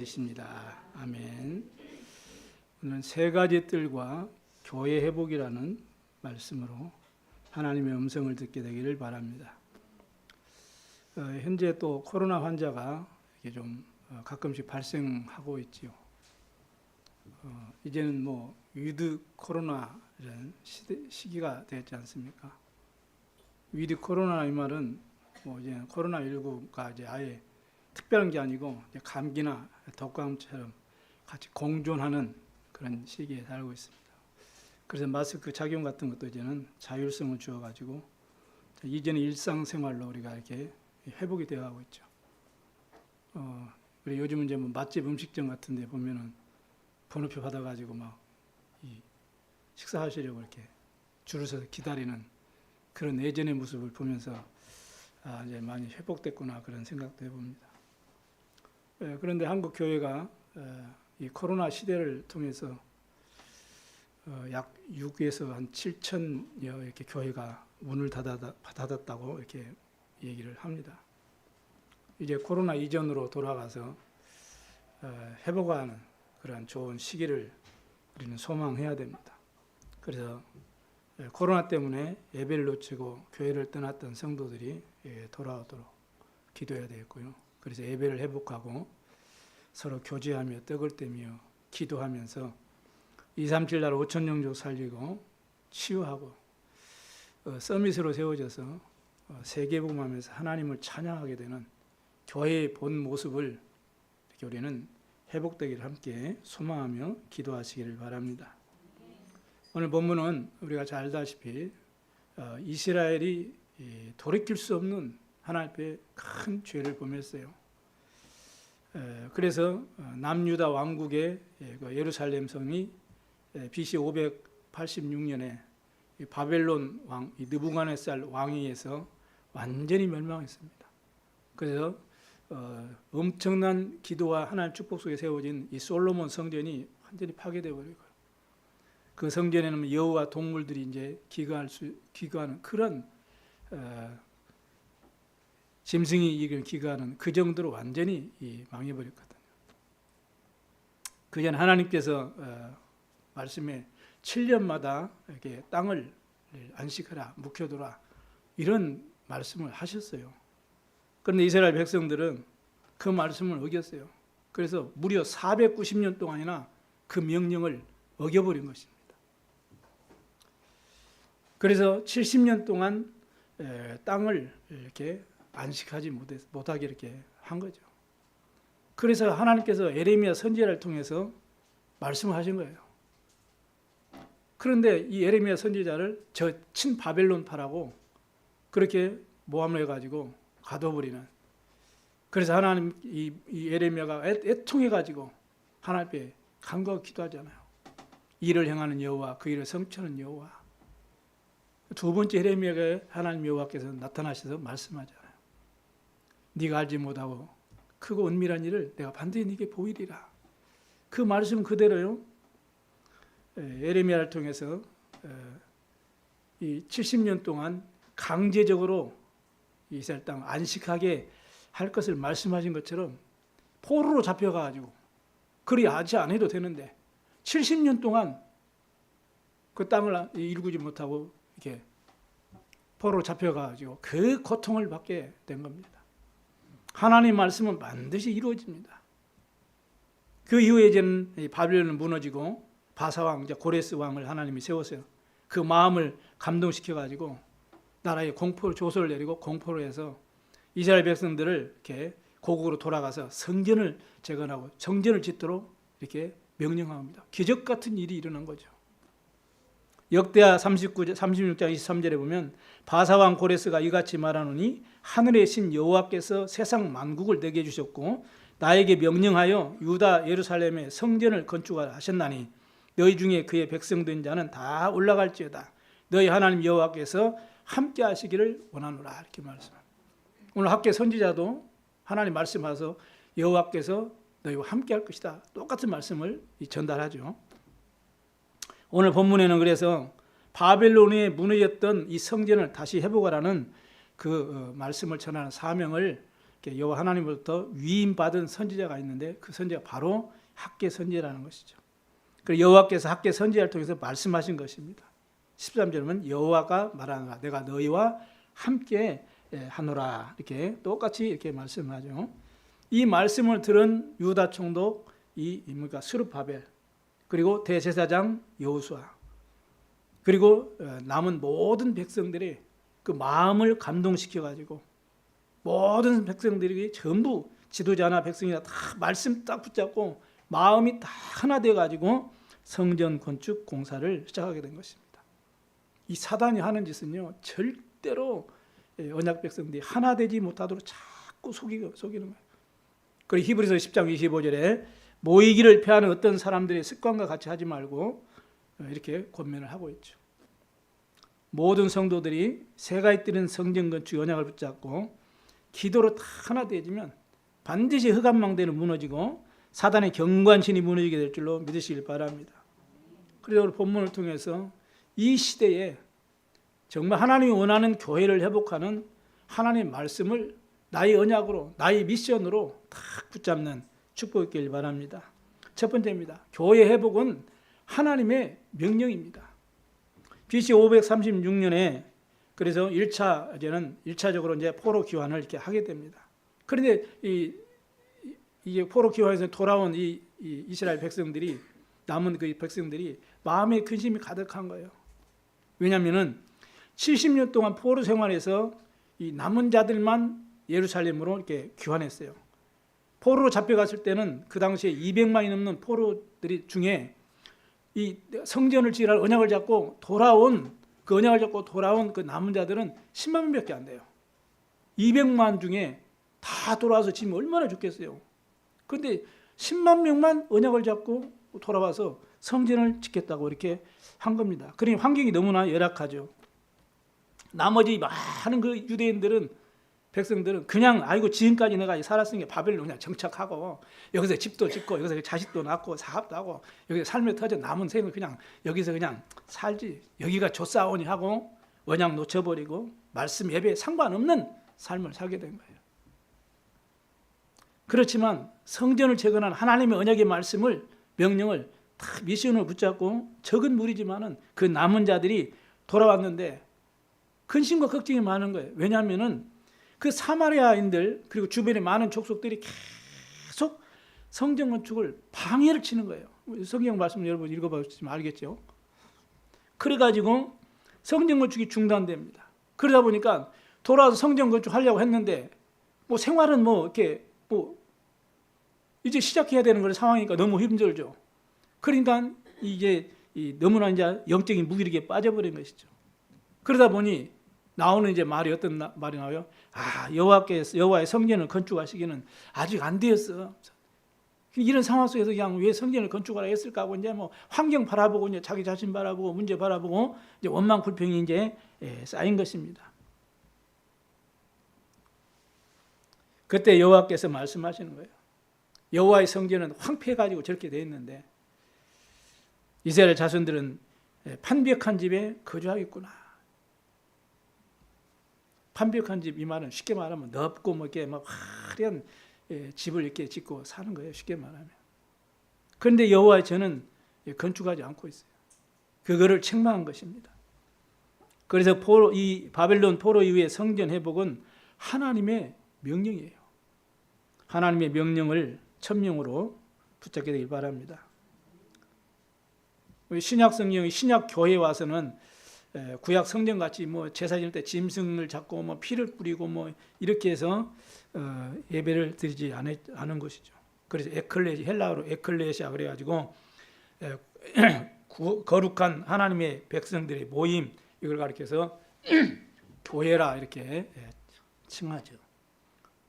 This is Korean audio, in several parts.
되십니다. 아멘. 오늘 세 가지 뜰과 교회 회복이라는 말씀으로 하나님의 음성을 듣게 되기를 바랍니다. 현재 또 코로나 환자가 이렇게 좀 가끔씩 발생하고 있지요. 이제는 뭐 위드 코로나 이런 시기가 되었지 않습니까? 위드 코로나 이 말은 뭐 이제 코로나 19가 이제 아예 특별한 게 아니고 이제 감기나 독감처럼 같이 공존하는 그런 시기에 살고 있습니다. 그래서 마스크 착용 같은 것도 이제는 자율성을 주어가지고 이제는 일상생활로 우리가 이렇게 회복이 되어가고 있죠. 우리 요즘은 이제 뭐 맛집 음식점 같은데 보면은 번호표 받아가지고 막 이 식사하시려고 이렇게 줄을 서서 기다리는 그런 예전의 모습을 보면서 이제 많이 회복됐구나 그런 생각도 해봅니다. 그런데 한국 교회가 이 코로나 시대를 통해서 약 6에서 한 7천여 이렇게 교회가 문을 닫았다고 이렇게 얘기를 합니다. 이제 코로나 이전으로 돌아가서 회복하는 그런 좋은 시기를 우리는 소망해야 됩니다. 그래서 코로나 때문에 예배를 놓치고 교회를 떠났던 성도들이 돌아오도록 기도해야 되겠고요. 그래서 예배를 회복하고 서로 교제하며 떡을 떼며 기도하면서 237 나라 5천 영족 살리고 치유하고 서밋으로 세워져서 세계복음하면서 하나님을 찬양하게 되는 교회의 본 모습을 이렇게 우리는 회복되기를 함께 소망하며 기도하시기를 바랍니다. 오늘 본문은 우리가 잘 알다시피 이스라엘이 돌이킬 수 없는 하나님 앞에 큰 죄를 범했어요. 그래서 남유다 왕국의 예루살렘 성이 BC 586년에 바벨론 왕 느부갓네살 왕에 의해서 완전히 멸망했습니다. 그래서 엄청난 기도와 하나님 축복 속에 세워진 이 솔로몬 성전이 완전히 파괴되어 버리고 그 성전에는 여우와 동물들이 이제 기거하는 그런 짐승이 기거하는 그 정도로 완전히 망해버렸거든요. 그 전 하나님께서 말씀에 7년마다 이렇게 땅을 안식하라, 묵혀두라 이런 말씀을 하셨어요. 그런데 이스라엘 백성들은 그 말씀을 어겼어요. 그래서 무려 490년 동안이나 그 명령을 어겨버린 것입니다. 그래서 70년 동안 땅을 이렇게 안식하지 못하게 이렇게 한 거죠. 그래서 하나님께서 예레미야 선지자를 통해서 말씀하신 거예요. 그런데 이 예레미야 선지자를 저 친바벨론파라고 그렇게 모함을 해가지고 가둬버리는. 그래서 하나님 이 예레미야가 애통해가지고 하나님 앞에 간구하고 기도하잖아요. 이를 행하는 여호와, 그 일을 성취하는 여호와. 두 번째 예레미야가 하나님 여호와께서 나타나셔서 말씀하잖아요. 네가 알지 못하고 크고 은밀한 일을 내가 반드시 네게 보이리라. 그 말씀 그대로요. 예레미야를 통해서 이 70년 동안 강제적으로 이스라엘 땅 안식하게 할 것을 말씀하신 것처럼 포로로 잡혀가지고 그리 하지 않아도 되는데 70년 동안 그 땅을 일구지 못하고 이렇게 포로로 잡혀가지고 그 고통을 받게 된 겁니다. 하나님 말씀은 반드시 이루어집니다. 그 이후에 이제는 바벨론은 무너지고 바사왕, 고레스 왕을 하나님이 세웠어요. 그 마음을 감동시켜가지고 나라에 공포를 조소를 내리고 공포로 해서 이스라엘 백성들을 이렇게 고국으로 돌아가서 성전을 재건하고 성전을 짓도록 이렇게 명령합니다. 기적 같은 일이 일어난 거죠. 역대하 36장 23절에 보면 바사왕 고레스가 이같이 말하노니 하늘의 신 여호와께서 세상 만국을 내게 주셨고 나에게 명령하여 유다 예루살렘에 성전을 건축하셨나니 너희 중에 그의 백성된 자는 다 올라갈지어다. 너희 하나님 여호와께서 함께 하시기를 원하노라. 이렇게 말씀합니다. 오늘 학계 선지자도 하나님 말씀하셔서 여호와께서 너희와 함께 할 것이다. 똑같은 말씀을 전달하죠. 오늘 본문에는 그래서 바벨론에 무너졌던 이 성전을 다시 회복하라는 그 말씀을 전하는 사명을 여호와 하나님으로부터 위임받은 선지자가 있는데 그 선지자가 바로 학개 선지자라는 것이죠. 그리고 여호와께서 학개 선지자를 통해서 말씀하신 것입니다. 13절은 여호와가 말하노라 내가 너희와 함께 하노라 이렇게 똑같이 이렇게 말씀하죠. 이 말씀을 들은 유다 총독 스룹바벨 그리고 대제사장 여호수아 그리고 남은 모든 백성들이 그 마음을 감동시켜 가지고 모든 백성들이 전부 지도자나 백성이나 다 말씀 딱 붙잡고 마음이 다 하나 돼 가지고 성전 건축 공사를 시작하게 된 것입니다. 이 사단이 하는 짓은요 절대로 언약 백성들이 하나 되지 못하도록 자꾸 속이는 거예요. 그리고 히브리서 10장 25절에 모이기를 피하는 어떤 사람들의 습관과 같이 하지 말고 이렇게 권면을 하고 있죠. 모든 성도들이 새가 잇들은 성전 건축 언약을 붙잡고 기도로 다 하나 되어지면 반드시 흑암망대는 무너지고 사단의 경관신이 무너지게 될 줄로 믿으시길 바랍니다. 그래서 오늘 본문을 통해서 이 시대에 정말 하나님이 원하는 교회를 회복하는 하나님의 말씀을 나의 언약으로 나의 미션으로 다 붙잡는 축복이 있길 바랍니다. 첫 번째입니다. 교회 회복은 하나님의 명령입니다. BC 536년에 그래서 1차적으로 이제 포로 귀환을 이렇게 하게 됩니다. 그런데 이게 포로 귀환에서 돌아온 이 이스라엘 백성들이 남은 그 백성들이 마음에 근심이 가득한 거예요. 왜냐하면은 70년 동안 포로 생활에서 이 남은 자들만 예루살렘으로 이렇게 귀환했어요. 포로로 잡혀갔을 때는 그 당시에 200만이 넘는 포로들이 중에 이 성전을 지을 언약을 잡고 돌아온 그 남은 자들은 10만 명밖에 안 돼요. 200만 중에 다 돌아와서 지금 얼마나 좋겠어요. 그런데 10만 명만 언약을 잡고 돌아와서 성전을 짓겠다고 이렇게 한 겁니다. 그러니 환경이 너무나 열악하죠. 나머지 많은 그 유대인들은 백성들은 그냥 아이고 지금까지 내가 살았으니까 바벨론 그냥 정착하고 여기서 집도 짓고 여기서 자식도 낳고 사업도 하고 여기서 삶에 터져 남은 생을 그냥 여기서 그냥 살지 여기가 좋사오니 하고 언약 놓쳐버리고 말씀 예배에 상관없는 삶을 살게 된 거예요. 그렇지만 성전을 재건한 하나님의 언약의 말씀을 명령을 다 미션을 붙잡고 적은 무리지만은 그 남은 자들이 돌아왔는데 근심과 걱정이 많은 거예요. 왜냐하면은 그 사마리아인들 그리고 주변의 많은 족속들이 계속 성전 건축을 방해를 치는 거예요. 성경 말씀 여러분 읽어보시면 알겠죠. 그래가지고 성전 건축이 중단됩니다. 그러다 보니까 돌아와서 성전 건축하려고 했는데 뭐 생활은 뭐 이렇게 뭐 이제 시작해야 되는 그런 상황이니까 너무 힘들죠. 그러니까 이제 너무나 이제 영적인 무기력에 빠져버린 것이죠. 그러다 보니 나오는 이제 말이 어떤 말이 나와요? 여호와의 성전을 건축하시기는 아직 안 되었어. 이런 상황 속에서 그냥 왜 성전을 건축하라 했을까 하고 이제 뭐 환경 바라보고 이제 자기 자신 바라보고 문제 바라보고 이제 원망 불평이 이제 쌓인 것입니다. 그때 여호와께서 말씀하시는 거예요. 여호와의 성전은 황폐해가지고 저렇게 돼 있는데 이스라엘 자손들은 판벽한 집에 거주하겠구나. 판벽한 집 이 말은 쉽게 말하면 넓고 뭐 이렇게 막 화려한 집을 이렇게 짓고 사는 거예요. 쉽게 말하면. 그런데 여호와의 전은 건축하지 않고 있어요. 그거를 책망한 것입니다. 그래서 이 바벨론 포로 이후의 성전 회복은 하나님의 명령이에요. 하나님의 명령을 천명으로 붙잡게 되길 바랍니다. 신약 성경의 신약 교회에 와서는 구약 성전 같이 뭐 제사 지낼 때 짐승을 잡고 뭐 피를 뿌리고 뭐 이렇게 해서 예배를 드리지 않은 것이죠. 그래서 헬라어로 에클레시아 그래가지고 거룩한 하나님의 백성들의 모임 이걸 가리켜서 교회라 이렇게 칭하죠.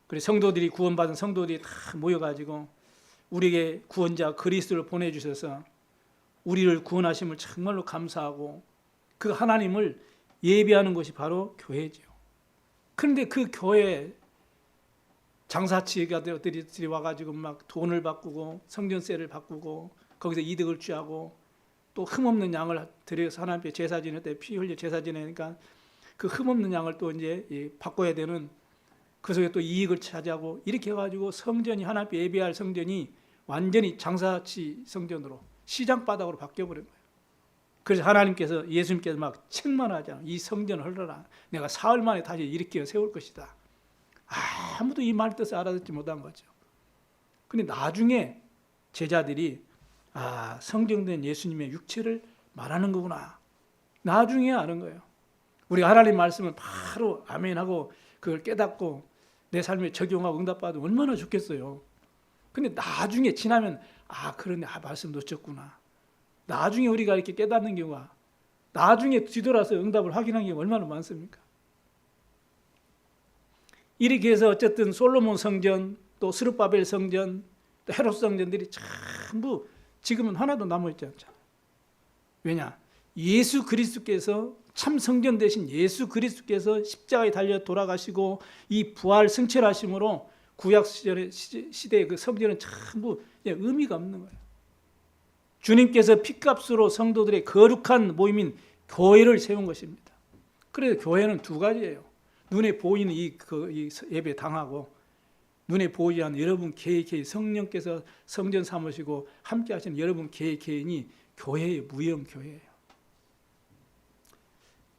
그래서 성도들이 구원받은 성도들이 다 모여가지고 우리에게 구원자 그리스도를 보내주셔서 우리를 구원하심을 정말로 감사하고 그 하나님을 예배하는 것이 바로 교회죠. 그런데 그 교회 장사치가들이 와가지고 막 돈을 바꾸고 성전세를 바꾸고 거기서 이득을 취하고 또 흠없는 양을 드려서 하나님 앞에 제사 지낼 때 피 흘려 제사 지내니까 그 흠없는 양을 또 이제 바꿔야 되는 그 속에 또 이익을 차지하고 이렇게 해가지고 성전이 하나님 예배할 성전이 완전히 장사치 성전으로 시장 바닥으로 바뀌어버린 거예요. 그래서 하나님께서 예수님께서 막 책망하잖아요. 이 성전을 헐러라. 내가 사흘 만에 다시 일으켜 세울 것이다. 아무도 이 말 뜻을 알아듣지 못한 거죠. 근데 나중에 제자들이 성경된 예수님의 육체를 말하는 거구나. 나중에 아는 거예요. 우리가 하나님 말씀은 바로 아멘하고 그걸 깨닫고 내 삶에 적용하고 응답받으면 얼마나 좋겠어요. 근데 나중에 지나면 그러네, 말씀 놓쳤구나. 나중에 우리가 이렇게 깨닫는 경우가, 나중에 뒤돌아서 응답을 확인한 경우가 얼마나 많습니까? 이렇게 해서 어쨌든 솔로몬 성전, 또 스룹바벨 성전, 또 헤롯 성전들이 전부 지금은 하나도 남아있지 않잖아요. 왜냐? 예수 그리스도께서 참 성전 되신 예수 그리스도께서 십자가에 달려 돌아가시고 이 부활 승천하심으로 구약 시대의 그 성전은 전부 의미가 없는 거예요. 주님께서 피값으로 성도들의 거룩한 모임인 교회를 세운 것입니다. 그래서 교회는 두 가지예요. 눈에 보이는 이 예배 당하고 눈에 보이지 않는 여러분 개인 성령께서 성전 삼으시고 함께 하시는 여러분 개인이 교회의 무형 교회예요.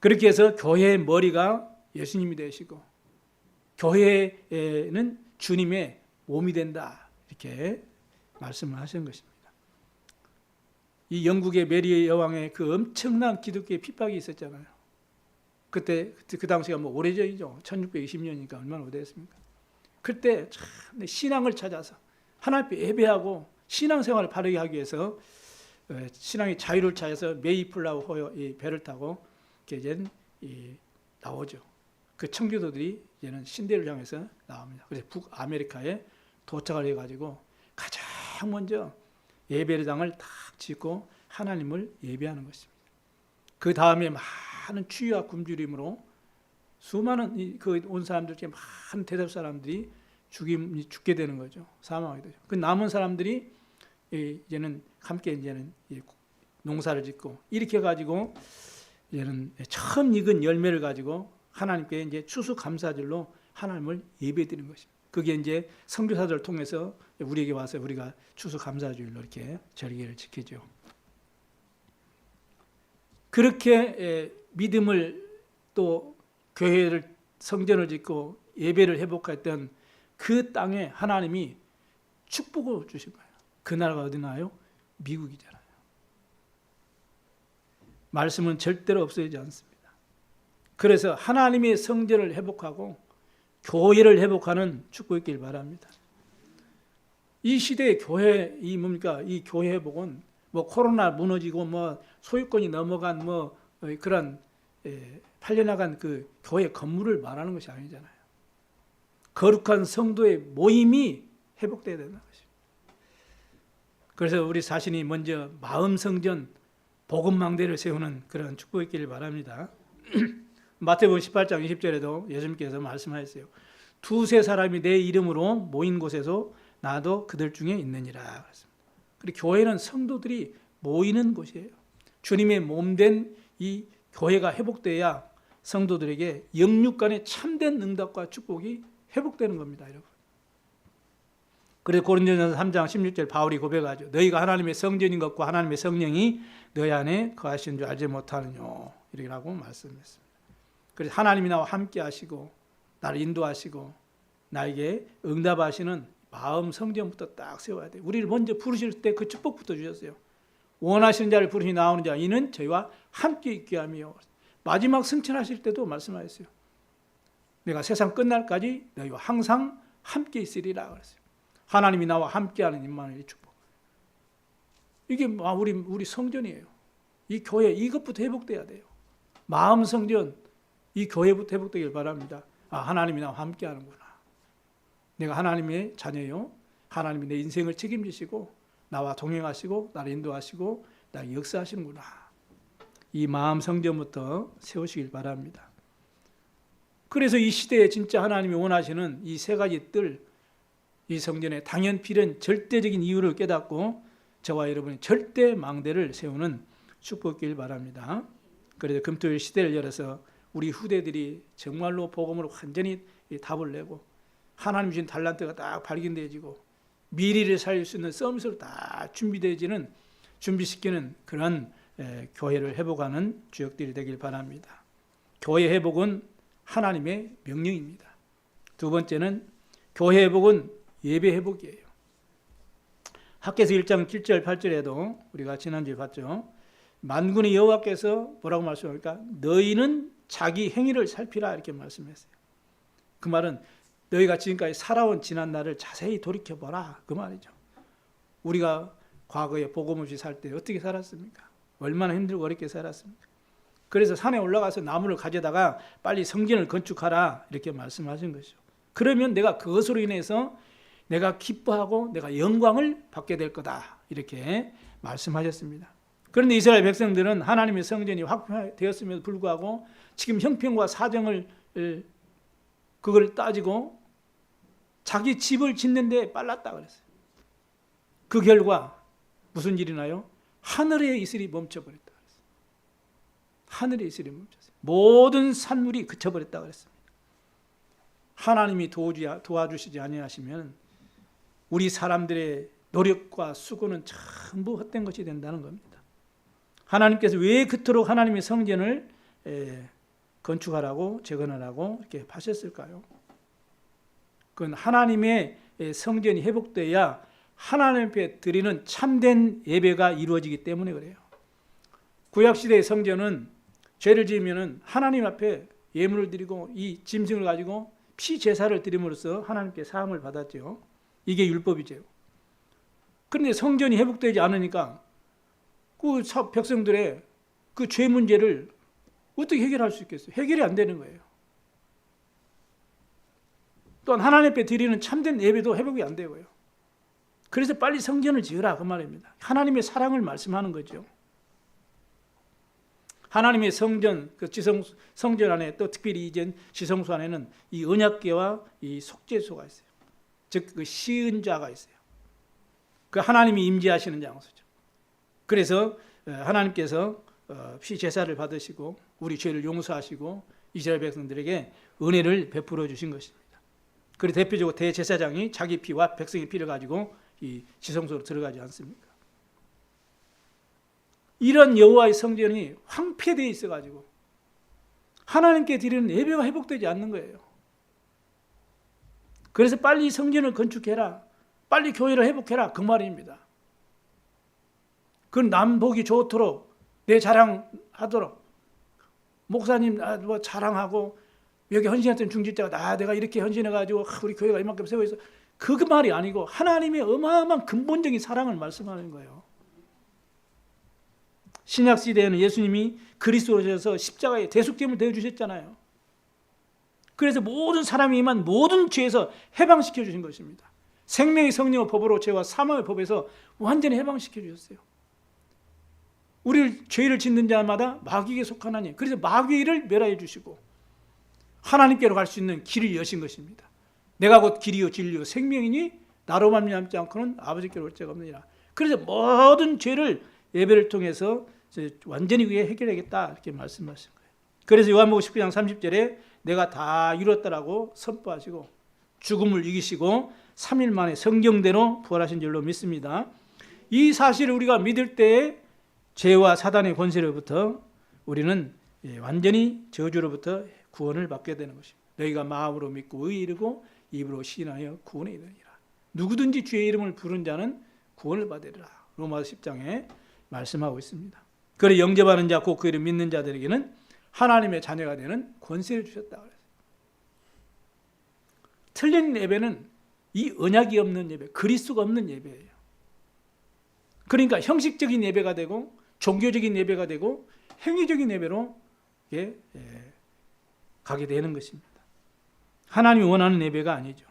그렇게 해서 교회의 머리가 예수님이 되시고 교회는 주님의 몸이 된다. 이렇게 말씀을 하시는 것입니다. 이 영국의 메리 여왕의 그 엄청난 기독교의 핍박이 있었잖아요. 그때 그 당시가 오래전이죠. 1620년이니까 얼마나 오래됐습니까? 그때 참 신앙을 찾아서 하나님 예배하고 신앙생활을 바르게 하기 위해서 신앙의 자유를 찾아서 메이플라워 이 배를 타고 이제 나오죠. 그 청교도들이 이제는 신대를 향해서 나옵니다. 그래서 북아메리카에 도착을 해가지고 가장 먼저 예배당을 딱 짓고 하나님을 예배하는 것입니다. 그 다음에 많은 추위와 굶주림으로 수많은 온 사람들 중에 많은 대답 사람들이 죽게 되는 거죠. 사망하게 되죠. 그 남은 사람들이 이제는 함께 이제는 농사를 짓고 이렇게 가지고 이제는 처음 익은 열매를 가지고 하나님께 이제 추수감사절로 하나님을 예배드리는 것입니다. 그게 이제 선교사들을 통해서 우리에게 와서 우리가 추수감사주일로 이렇게 절기를 지키죠. 그렇게 믿음을 또 교회를 성전을 짓고 예배를 회복했던 그 땅에 하나님이 축복을 주신 거예요. 그 나라가 어디나요? 미국이잖아요. 말씀은 절대로 없어지지 않습니다. 그래서 하나님의 성전을 회복하고 교회를 회복하는 축복이 있길 바랍니다. 이 시대의 교회 이 교회 회복은 코로나 무너지고 소유권이 넘어간 그런 팔려나간 그 교회 건물을 말하는 것이 아니잖아요. 거룩한 성도의 모임이 회복돼야 된다는 것입니다. 그래서 우리 자신이 먼저 마음 성전 복음망대를 세우는 그런 축복이 있기를 바랍니다. 마태복음 18장 20절에도 예수님께서 말씀하셨어요. 두세 사람이 내 이름으로 모인 곳에서 나도 그들 중에 있느니라. 그리고 교회는 성도들이 모이는 곳이에요. 주님의 몸된 이 교회가 회복돼야 성도들에게 영육 간의 참된 응답과 축복이 회복되는 겁니다, 여러분. 그래서 고린도전서 3장 16절 바울이 고백하죠. 너희가 하나님의 성전인 것과 하나님의 성령이 너희 안에 거하시는 줄 알지 못하느냐. 이라고 말씀했습니다. 그래서 하나님이 나와 함께 하시고 나를 인도하시고 나에게 응답하시는 마음 성전부터 딱 세워야 돼요. 우리를 먼저 부르실 때 그 축복부터 주셨어요. 원하시는 자를 부르시 나오는 자 이는 저희와 함께 있게 하며 마지막 승천하실 때도 말씀하셨어요. 내가 세상 끝날까지 너희와 항상 함께 있으리라 그랬어요. 하나님이 나와 함께하는 임마누엘의 축복. 이게 우리 성전이에요. 이 교회 이것부터 회복돼야 돼요. 마음 성전 이 교회부터 회복되길 바랍니다. 하나님이 나와 함께하는구나. 내가 하나님의 자녀요. 하나님이 내 인생을 책임지시고 나와 동행하시고 나를 인도하시고 나에게 역사하시는구나. 이 마음 성전부터 세우시길 바랍니다. 그래서 이 시대에 진짜 하나님이 원하시는 이 세 가지 뜰, 이 성전의 당연필연 절대적인 이유를 깨닫고 저와 여러분이 절대 망대를 세우는 축복길 바랍니다. 그래서 금토일 시대를 열어서 우리 후대들이 정말로 복음으로 완전히 답을 내고 하나님 주신 달란트가 딱 발견되어지고 미래를 살릴 수 있는 서밋으로 다 준비시키는 그런 교회를 회복하는 주역들이 되길 바랍니다. 교회 회복은 하나님의 명령입니다. 두 번째는 교회 회복은 예배 회복이에요. 학개서 1장 7절 8절에도 우리가 지난주에 봤죠. 만군의 여호와께서 뭐라고 말씀합니까? 너희는 자기 행위를 살피라 이렇게 말씀했어요. 그 말은 너희가 지금까지 살아온 지난 날을 자세히 돌이켜보라 그 말이죠. 우리가 과거에 복음 없이 살 때 어떻게 살았습니까? 얼마나 힘들고 어렵게 살았습니까? 그래서 산에 올라가서 나무를 가져다가 빨리 성전을 건축하라 이렇게 말씀하신 것이죠. 그러면 내가 그것으로 인해서 내가 기뻐하고 내가 영광을 받게 될 거다 이렇게 말씀하셨습니다. 그런데 이스라엘 백성들은 하나님의 성전이 확보되었음에도 불구하고 지금 형편과 사정을 그걸 따지고 자기 집을 짓는 데 빨랐다 그랬어요. 그 결과 무슨 일이 나요? 하늘의 이슬이 멈춰버렸다 그랬어요. 하늘의 이슬이 멈췄어요. 모든 산물이 그쳐버렸다 그랬습니다. 하나님이 도와주시지 아니하시면 우리 사람들의 노력과 수고는 전부 헛된 것이 된다는 겁니다. 하나님께서 왜 그토록 하나님의 성전을 건축하라고 재건하라고 이렇게 하셨을까요? 그건 하나님의 성전이 회복돼야 하나님 앞에 드리는 참된 예배가 이루어지기 때문에 그래요. 구약시대의 성전은 죄를 지으면 하나님 앞에 예물을 드리고 이 짐승을 가지고 피 제사를 드림으로써 하나님께 사함을 받았죠. 이게 율법이죠. 그런데 성전이 회복되지 않으니까 그 백성들의 그 죄 문제를 어떻게 해결할 수 있겠어요? 해결이 안 되는 거예요. 또한 하나님 앞에 드리는 참된 예배도 회복이 안 되고요. 그래서 빨리 성전을 지으라 그 말입니다. 하나님의 사랑을 말씀하는 거죠. 하나님의 성전, 그 성전 안에 또 특별히 이제 지성소 안에는 이 언약궤와 이 속죄소가 있어요. 즉 그 시은자가 있어요. 그 하나님이 임재하시는 장소죠. 그래서 하나님께서 피 제사를 받으시고 우리 죄를 용서하시고 이스라엘 백성들에게 은혜를 베풀어 주신 것입니다. 그리고 대표적으로 대제사장이 자기 피와 백성의 피를 가지고 이 지성소로 들어가지 않습니까? 이런 여호와의 성전이 황폐되어 있어가지고 하나님께 드리는 예배가 회복되지 않는 거예요. 그래서 빨리 성전을 건축해라, 빨리 교회를 회복해라 그 말입니다. 그건 남 보기 좋도록 내 자랑하도록 목사님 뭐 자랑하고 여기 헌신했던 중직자가 내가 이렇게 헌신해가지고 우리 교회가 이만큼 세워 있어 그 말이 아니고 하나님의 어마어마한 근본적인 사랑을 말씀하는 거예요. 신약 시대에는 예수님이 그리스도로 오셔서 십자가에 대속제물 되어 주셨잖아요. 그래서 모든 사람이 임한 모든 죄에서 해방시켜 주신 것입니다. 생명의 성령의 법으로 죄와 사망의 법에서 완전히 해방시켜 주셨어요. 우리를 죄를 짓는 자마다 마귀에게 속하나니 그래서 마귀를 멸하여 주시고 하나님께로 갈 수 있는 길을 여신 것입니다. 내가 곧 길이요 진리요 생명이니 나로 말미암지 않고는 아버지께로 올 자가 없느니라. 그래서 모든 죄를 예배를 통해서 완전히 위해 해결하겠다 이렇게 말씀하신 거예요. 그래서 요한복음 19장 30절에 내가 다 이뤘다라고 선포하시고 죽음을 이기시고 3일 만에 성경대로 부활하신 줄로 믿습니다. 이 사실을 우리가 믿을 때에 죄와 사단의 권세로부터 우리는 완전히 저주로부터 구원을 받게 되는 것입니다. 너희가 마음으로 믿고 의에 이르고 입으로 시인하여 구원에 이르리라. 누구든지 주의 이름을 부른 자는 구원을 받으리라. 로마서 10장에 말씀하고 있습니다. 그래 영접하는 자 곧 그 이름 믿는 자들에게는 하나님의 자녀가 되는 권세를 주셨다 그랬어요. 틀린 예배는 이 언약이 없는 예배, 그리스도가 없는 예배예요. 그러니까 형식적인 예배가 되고 종교적인 예배가 되고 행위적인 예배로 가게 되는 것입니다. 하나님이 원하는 예배가 아니죠.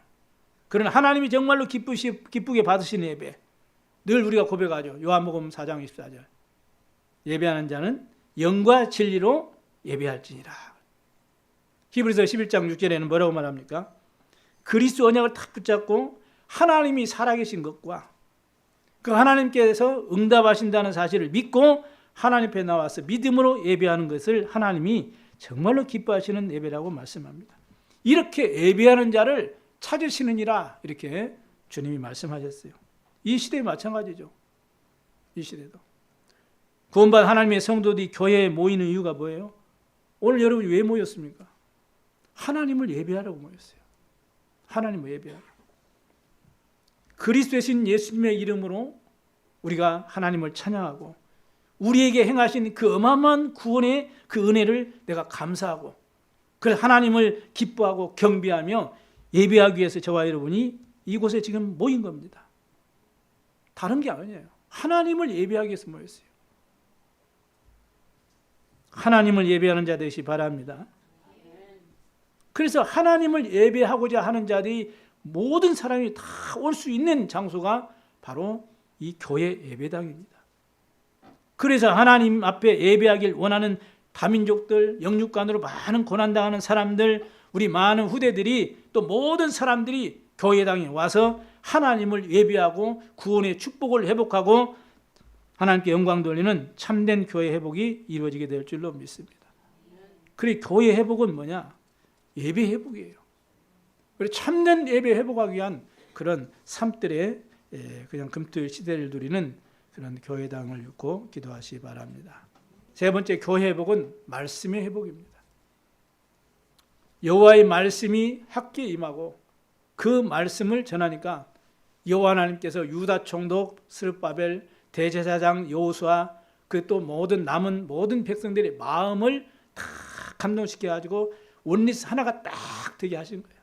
그러나 하나님이 정말로 기쁘게 받으시는 예배, 늘 우리가 고백하죠. 요한복음 4장 24절 예배하는 자는 영과 진리로 예배할지니라. 히브리서 11장 6절에는 뭐라고 말합니까? 그리스도 언약을 탁 붙잡고 하나님이 살아계신 것과 그 하나님께서 응답하신다는 사실을 믿고 하나님 앞에 나와서 믿음으로 예배하는 것을 하나님이 정말로 기뻐하시는 예배라고 말씀합니다. 이렇게 예배하는 자를 찾으시느니라 이렇게 주님이 말씀하셨어요. 이 시대에 마찬가지죠. 이 시대도. 구원받은 하나님의 성도들이 교회에 모이는 이유가 뭐예요? 오늘 여러분이 왜 모였습니까? 하나님을 예배하라고 모였어요. 하나님을 예배하라고. 그리스도 되신 예수님의 이름으로 우리가 하나님을 찬양하고 우리에게 행하신 그 어마어마한 구원의 그 은혜를 내가 감사하고 그래서 하나님을 기뻐하고 경배하며 예배하기 위해서 저와 여러분이 이곳에 지금 모인 겁니다. 다른 게 아니에요. 하나님을 예배하기 위해서 모였어요. 하나님을 예배하는 자 되시기 바랍니다. 그래서 하나님을 예배하고자 하는 자들이 모든 사람이 다 올 수 있는 장소가 바로 이 교회 예배당입니다. 그래서 하나님 앞에 예배하길 원하는 다민족들, 영육간으로 많은 고난당하는 사람들, 우리 많은 후대들이 또 모든 사람들이 교회당에 와서 하나님을 예배하고 구원의 축복을 회복하고 하나님께 영광 돌리는 참된 교회 회복이 이루어지게 될 줄로 믿습니다. 그래 교회 회복은 뭐냐? 예배 회복이에요. 그래 참된 예배 회복하기 위한 그런 삶들의 그냥 금토일 시대를 누리는 그런 교회당을 읽고 기도하시기 바랍니다. 세 번째 교회 회복은 말씀의 회복입니다. 여호와의 말씀이 학교에 임하고 그 말씀을 전하니까 여호와 하나님께서 유다 총독 스룹바벨 대제사장 여호수아 그 또 모든 남은 모든 백성들의 마음을 다 감동시켜 가지고 원리스 하나가 딱 되게 하신 거예요.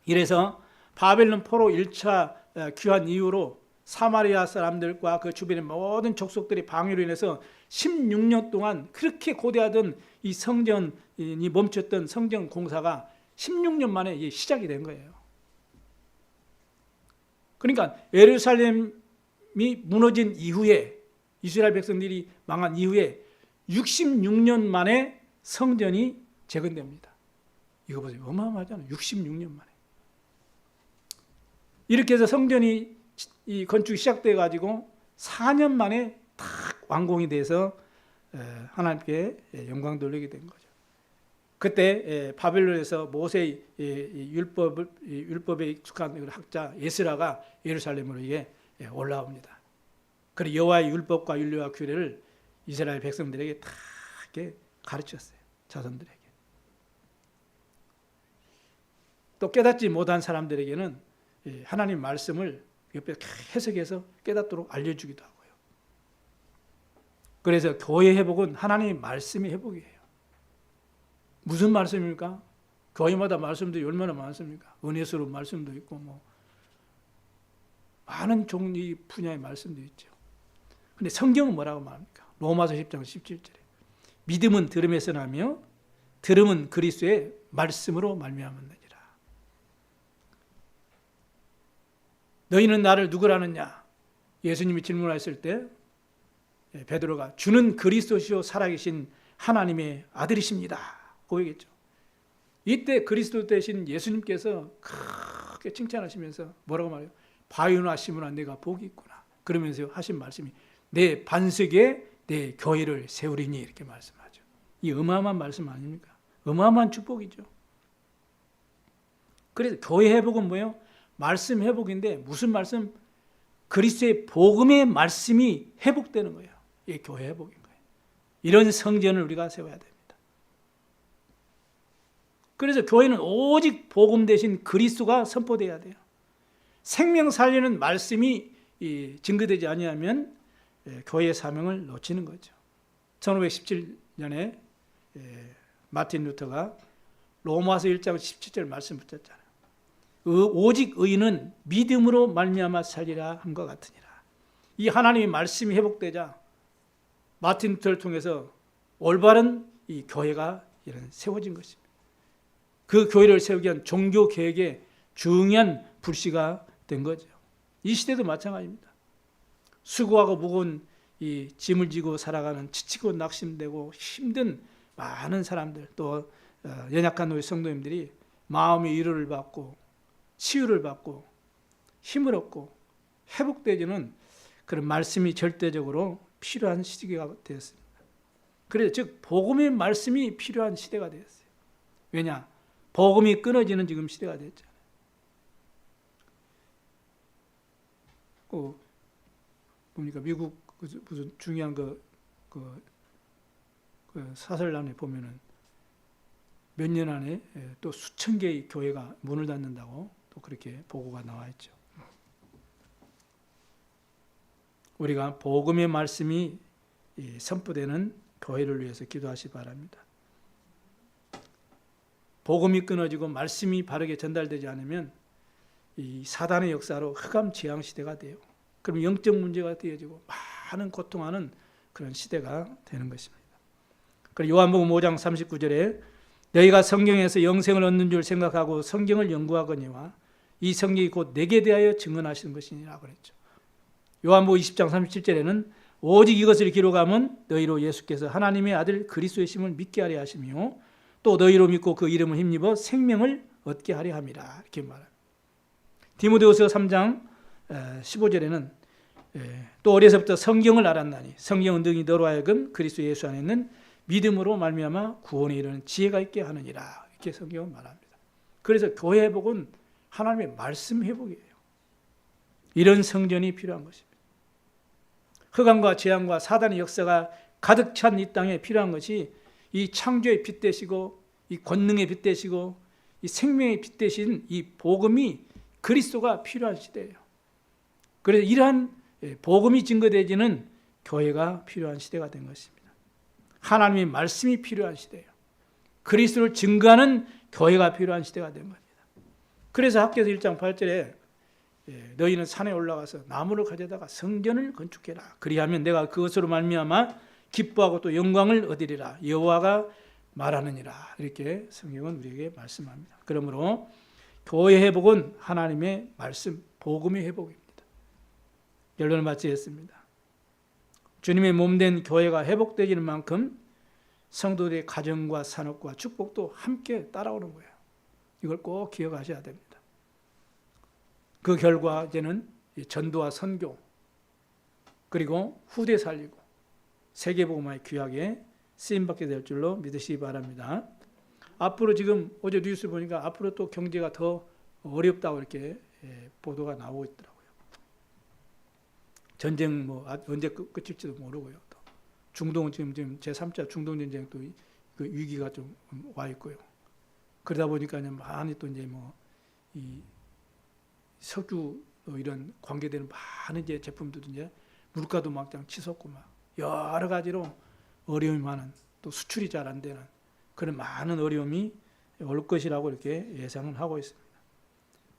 이래서 바벨론 포로 1차 귀환 이후로 사마리아 사람들과 그 주변의 모든 족속들의 방해로 인해서 16년 동안 그렇게 고대하던 이 성전이 멈췄던 성전 공사가 16년 만에 시작이 된 거예요. 그러니까 예루살렘이 무너진 이후에 이스라엘 백성들이 망한 이후에 66년 만에 성전이 재건됩니다. 이거 보세요. 어마어마하잖아요. 66년 만에. 이렇게 해서 성전이 이 건축이 시작돼 가지고 4년 만에 딱 완공이 돼서 하나님께 영광 돌리게 된 거죠. 그때 바벨론에서 모세의 율법에 익숙한 학자 에스라가 예루살렘으로 올라옵니다. 그리고 여호와의 율법과 율례와 규례를 이스라엘 백성들에게 다 이렇게 가르쳤어요. 자손들에게. 또 깨닫지 못한 사람들에게는 하나님 말씀을 옆에 해석해서 깨닫도록 알려주기도 하고요. 그래서 교회 회복은 하나님의 말씀의 회복이에요. 무슨 말씀입니까? 교회마다 말씀들이 얼마나 많습니까? 은혜스러운 말씀도 있고 많은 종류 분야의 말씀도 있죠. 근데 성경은 뭐라고 말합니까? 로마서 10장 17절에 믿음은 들음에서 나며 들음은 그리스도의 말씀으로 말미암았느니라. 너희는 나를 누구라느냐? 예수님이 질문하셨을 때 베드로가 주는 그리스도시요 살아계신 하나님의 아들이십니다. 고백했죠. 이때 그리스도 되신 예수님께서 크게 칭찬하시면서 뭐라고 말해요? 바요나 시므나 내가 복이 있구나. 그러면서 하신 말씀이 내 반석에 내 교회를 세우리니 이렇게 말씀하죠. 이 어마어마한 말씀 아닙니까? 어마어마한 축복이죠. 그래서 교회 회복은 뭐예요? 말씀 회복인데 무슨 말씀? 그리스도의 복음의 말씀이 회복되는 거예요. 이게 교회 회복인 거예요. 이런 성전을 우리가 세워야 됩니다. 그래서 교회는 오직 복음 대신 그리스도가 선포돼야 돼요. 생명 살리는 말씀이 증거되지 아니하면 교회의 사명을 놓치는 거죠. 1517년에 마틴 루터가 로마서 1장 17절 말씀 붙였잖아요. 오직 의인은 믿음으로 말미암아 살리라 함과 같으니라. 이 하나님의 말씀이 회복되자 마틴 루터를 통해서 올바른 이 교회가 세워진 것입니다. 그 교회를 세우기 위한 종교 개혁의 중요한 불씨가 된 거죠. 이 시대도 마찬가지입니다. 수고하고 무거운 이 짐을 지고 살아가는 지치고 낙심되고 힘든 많은 사람들 또 연약한 우리 성도님들이 마음의 위로를 받고 치유를 받고 힘을 얻고 회복되지는 그런 말씀이 절대적으로 필요한 시기가 되었습니다. 그래서 즉 복음의 말씀이 필요한 시대가 되었어요. 왜냐? 복음이 끊어지는 지금 시대가 됐잖아요. 뭡니까? 미국 무슨 중요한 그 사설란에 보면은 몇 년 안에 또 수천 개의 교회가 문을 닫는다고 또 그렇게 보고가 나와 있죠. 우리가 복음의 말씀이 선포되는 교회를 위해서 기도하시 바랍니다. 복음이 끊어지고 말씀이 바르게 전달되지 않으면 이 사단의 역사로 흑암 재앙 시대가 돼요. 그럼 영적 문제가 되어지고 많은 고통하는 그런 시대가 되는 것입니다. 그리고 요한복음 5장 39절에 너희가 성경에서 영생을 얻는 줄 생각하고 성경을 연구하거니와 이 성경이 곧 내게 대하여 증언하시는 것이니라 그랬죠. 요한복음 20장 37절에는 오직 이것을 기록하면 너희로 예수께서 하나님의 아들 그리스도의 심을 믿게 하려 하시며 또 너희로 믿고 그 이름을 힘입어 생명을 얻게 하려 함이라 이렇게 말합니다. 디모데후서 3장 15절에는 또 어려서부터 성경을 알았나니 성경은 능히 너로 하여금 그리스도 예수 안에 있는 믿음으로 말미암아 구원에 이르는 지혜가 있게 하느니라 이렇게 성경은 말합니다. 그래서 교회 회복은 하나님의 말씀 회복이에요. 이런 성전이 필요한 것입니다. 흑암과 재앙과 사단의 역사가 가득 찬 이 땅에 필요한 것이 이 창조의 빛 되시고 이 권능의 빛 되시고 이 생명의 빛 되신 이 복음이 그리스도가 필요한 시대예요. 그래서 이러한 복음이 증거되지는 교회가 필요한 시대가 된 것입니다. 하나님의 말씀이 필요한 시대예요. 그리스도를 증거하는 교회가 필요한 시대가 된 겁니다. 그래서 학개서 1장 8절에 너희는 산에 올라가서 나무를 가져다가 성전을 건축해라. 그리하면 내가 그것으로 말미암아 기뻐하고 또 영광을 얻으리라. 여호와가 말하느니라. 이렇게 성경은 우리에게 말씀합니다. 그러므로 교회 회복은 하나님의 말씀, 복음의 회복입니다. 결론을 마치겠습니다. 주님의 몸된 교회가 회복되기는 만큼 성도들의 가정과 산업과 축복도 함께 따라오는 거예요. 이걸 꼭 기억하셔야 됩니다. 그 결과 이제는 전도와 선교 그리고 후대 살리고 세계복음화의 귀하게 쓰임받게 될 줄로 믿으시기 바랍니다. 앞으로 지금 어제 뉴스 보니까 앞으로 또 경제가 더 어렵다고 이렇게 보도가 나오고 있더라고요. 전쟁 뭐 언제 끝일지도 모르고요. 또 중동은 지금 제3차 중동 전쟁 또 그 위기가 좀 와 있고요. 그러다 보니까 많이 또 이제 뭐 이 석유 이런 관계되는 많은 이제 제품들도 이제 물가도 막 치솟고 막 여러 가지로 어려움이 많은 또 수출이 잘 안 되는 그런 많은 어려움이 올 것이라고 이렇게 예상을 하고 있습니다.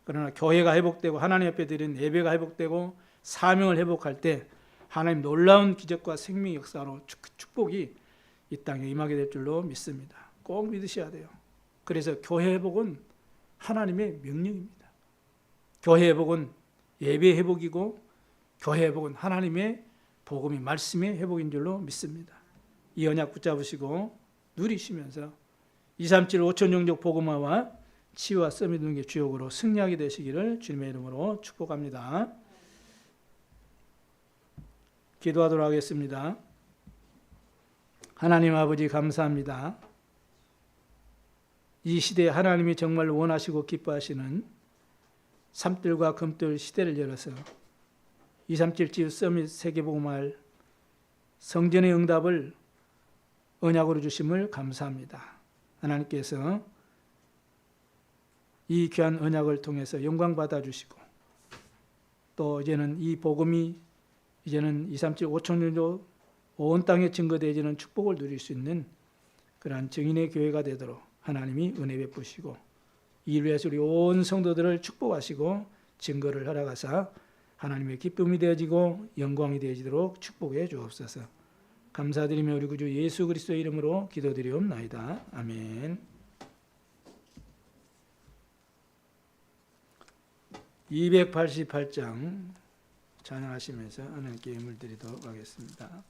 그러나 교회가 회복되고 하나님 앞에 드리는 예배가 회복되고 사명을 회복할 때 하나님 놀라운 기적과 생명의 역사로 축복이 이 땅에 임하게 될 줄로 믿습니다. 꼭 믿으셔야 돼요. 그래서 교회 회복은 하나님의 명령입니다. 교회 회복은 예배 회복이고 교회 회복은 하나님의 복음의 말씀의 회복인 줄로 믿습니다. 이 언약 붙잡으시고 누리시면서 237 5천 종족 복음화와 치유와 썸이 드는 게 주역으로 승리하게 되시기를 주님의 이름으로 축복합니다. 기도하도록 하겠습니다. 하나님 아버지 감사합니다. 이 시대에 하나님이 정말 원하시고 기뻐하시는 산들과 금들 시대를 열어서 237 치유 서밋 세계복음화할 성전의 응답을 언약으로 주심을 감사합니다. 하나님께서 이 귀한 언약을 통해서 영광 받아주시고 또 이제는 이 복음이 이제는 237 5천 종족 온 땅에 증거되어지는 축복을 누릴 수 있는 그러한 증인의 교회가 되도록 하나님이 은혜 베푸시고 이를 위해서 우리 온 성도들을 축복하시고 증거를 허락하사 하나님의 기쁨이 되어지고 영광이 되어지도록 축복해 주옵소서. 감사드리며 우리 구주 예수 그리스도의 이름으로 기도드리옵나이다. 아멘. 288장 찬양하시면서 하나님께 예물 드리도록 하겠습니다.